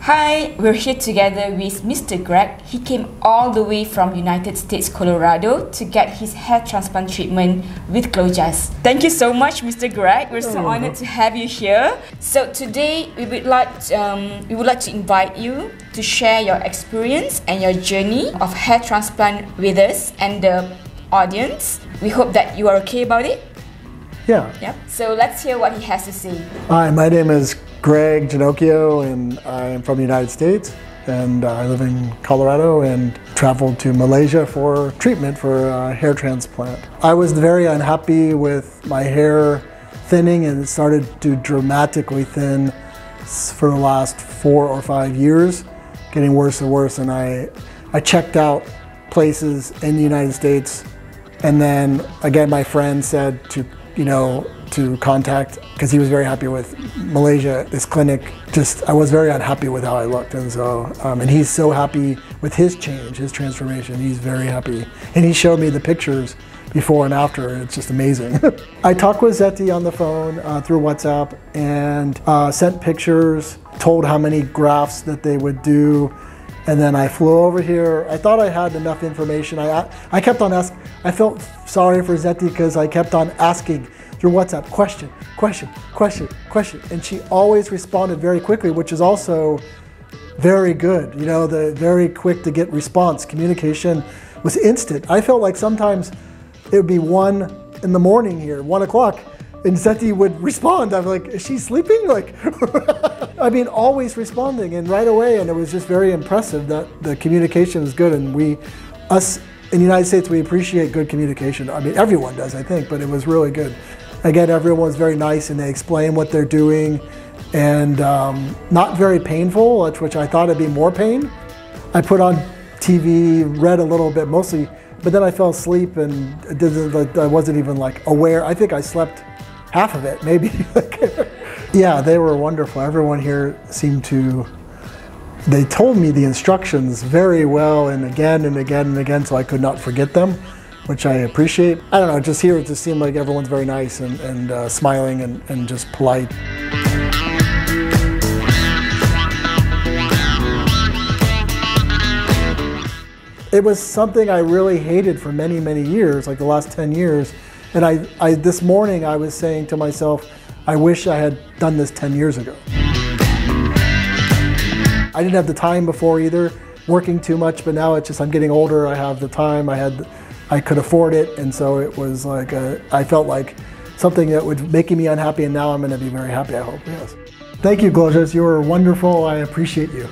Hi, we're here together with Mr. Greg. He came all the way from United States, Colorado to get his hair transplant treatment with GLOJAS. Thank you so much, Mr. Greg. We're so honored to have you here. So today we would like to invite you to share your experience and your journey of hair transplant with us and the audience. We hope that you are okay about it. Yeah. So let's hear what he has to say. Hi, my name is Greg Ginocchio, and I am from the United States, and I live in Colorado and traveled to Malaysia for treatment for a hair transplant. I was very unhappy with my hair thinning, and it started to dramatically thin for the last 4 or 5 years, getting worse and worse. And I checked out places in the United States, and then again my friend said to contact, because he was very happy with Malaysia, this clinic. I was very unhappy with how I looked, and so, and he's so happy with his change, his transformation. He's very happy, and he showed me the pictures before and after. It's just amazing. I talked with Zeti on the phone through WhatsApp and sent pictures, told how many grafts that they would do. And then I flew over here. I thought I had enough information. I kept on asking. I felt sorry for Zeti because I kept on asking through WhatsApp, question, question, question, question. And she always responded very quickly, which is also very good. You know, very quick to get response. Communication was instant. I felt like sometimes it would be 1 in the morning here, 1 o'clock, and Zeti would respond. I'm like, is she sleeping? Like, I mean, always responding and right away. And it was just very impressive that the communication is good. And us in the United States, we appreciate good communication. I mean, everyone does, I think, but it was really good. Again, everyone was very nice, and they explain what they're doing, and not very painful, which I thought it'd be more pain. I put on TV, read a little bit mostly, but then I fell asleep and I wasn't even like aware. I think I slept half of it, maybe. Yeah, they were wonderful. Everyone here seemed to, they told me the instructions very well, and again and again and again, so I could not forget them, which I appreciate. I don't know, just here it just seemed like everyone's very nice and smiling and just polite. It was something I really hated for many, many years, like the last 10 years. And this morning I was saying to myself, I wish I had done this 10 years ago. I didn't have the time before either, working too much, but now it's just, I'm getting older, I have the time, I could afford it, and so it was like, I felt like something that was making me unhappy, and now I'm going to be very happy, I hope, yes. Thank you, GLOJAS, you were wonderful, I appreciate you.